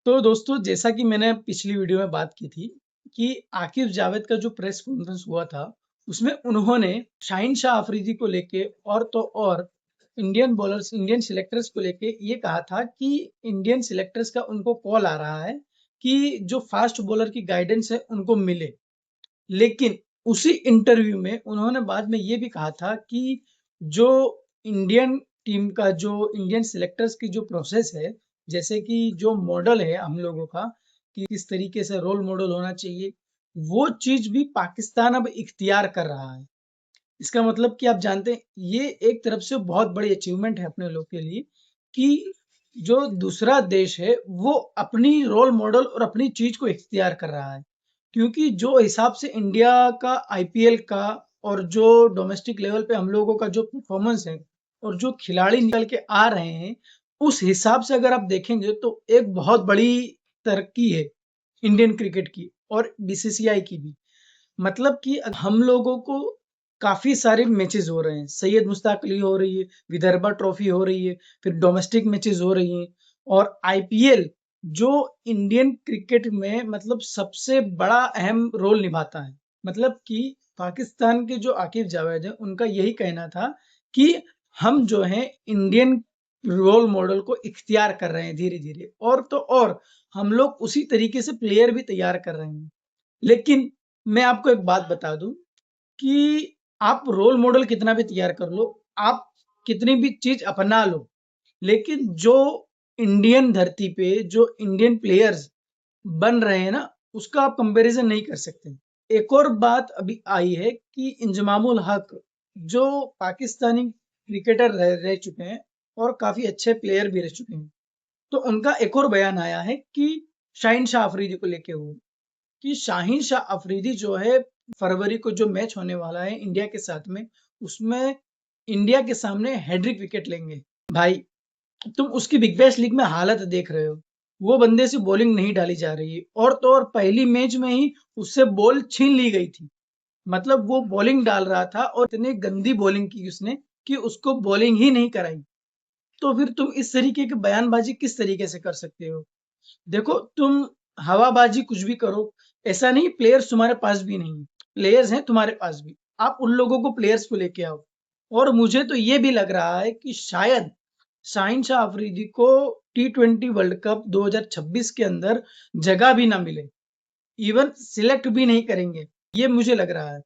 तो दोस्तों, जैसा कि मैंने पिछली वीडियो में बात की थी कि आकिब जावेद का जो प्रेस कॉन्फ्रेंस हुआ था, उसमें उन्होंने शाहीन शाह अफरीदी को लेके और तो और इंडियन सिलेक्टर्स को लेके ये कहा था कि इंडियन सिलेक्टर्स का उनको कॉल आ रहा है कि जो फास्ट बॉलर की गाइडेंस है उनको मिले। लेकिन उसी इंटरव्यू में उन्होंने बाद में ये भी कहा था कि जो इंडियन टीम का जो इंडियन सिलेक्टर्स की जो प्रोसेस है, जैसे कि जो मॉडल है हम लोगों का कि किस तरीके से रोल मॉडल होना चाहिए, वो चीज़ भी पाकिस्तान अब इख्तियार कर रहा है। इसका मतलब कि आप जानते हैं ये एक तरफ से बहुत बड़ी अचीवमेंट है अपने लोग के लिए कि जो दूसरा देश है वो अपनी रोल मॉडल और अपनी चीज को इख्तियार कर रहा है। क्योंकि जो हिसाब से इंडिया का आईपीएल का और जो डोमेस्टिक लेवल पे हम लोगों का जो परफॉर्मेंस है और जो खिलाड़ी निकल के आ रहे हैं, उस हिसाब से अगर आप देखेंगे तो एक बहुत बड़ी तरक्की है इंडियन क्रिकेट की और बीसीसीआई की भी। मतलब कि हम लोगों को काफ़ी सारे मैचेज़ हो रहे हैं। सैयद मुश्ताक अली हो रही है, विदर्भा ट्रॉफी हो रही है, फिर डोमेस्टिक मैचेज़ हो रही हैं और आईपीएल जो इंडियन क्रिकेट में मतलब सबसे बड़ा अहम रोल निभाता है। मतलब कि पाकिस्तान के जो आकिब जावेद हैं, उनका यही कहना था कि हम जो हैं इंडियन रोल मॉडल को इख्तियार कर रहे हैं धीरे-धीरे और तो और हम लोग उसी तरीके से प्लेयर भी तैयार कर रहे हैं। लेकिन मैं आपको एक बात बता दूँ कि आप रोल मॉडल कितना भी तैयार कर लो, आप कितनी भी चीज़ अपना लो, लेकिन जो इंडियन धरती पे जो इंडियन प्लेयर्स बन रहे हैं ना, उसका आप कंपैरिज़न नहीं कर सकते। एक और बात अभी आई है कि इंजमामुल हक जो पाकिस्तानी क्रिकेटर रह रह चुके हैं और काफ़ी अच्छे प्लेयर भी रह चुके हैं। तो उनका एक और बयान आया है कि शाहीन शाह अफरीदी को लेके हुए कि शाहीन शाह अफरीदी जो है फरवरी को जो मैच होने वाला है इंडिया के साथ में, उसमें इंडिया के सामने हैट्रिक विकेट लेंगे। भाई, तुम उसकी बिग बैश लीग में हालत देख रहे हो। वो बंदे से बॉलिंग नहीं डाली जा रही है और तो और पहली मैच में ही उससे बॉल छीन ली गई थी। मतलब वो बॉलिंग डाल रहा था और इतनी गंदी बॉलिंग की उसने कि उसको बॉलिंग ही नहीं कराई। तो फिर तुम इस तरीके की बयानबाजी किस तरीके से कर सकते हो? देखो, तुम हवाबाजी कुछ भी करो, ऐसा नहीं प्लेयर्स तुम्हारे पास भी नहीं है, प्लेयर्स हैं तुम्हारे पास भी। आप उन लोगों को प्लेयर्स को लेके आओ और मुझे तो ये भी लग रहा है कि शायद शाहीन शाह अफरीदी को टी20 वर्ल्ड कप 2026 के अंदर जगह भी ना मिले, इवन सिलेक्ट भी नहीं करेंगे, ये मुझे लग रहा है।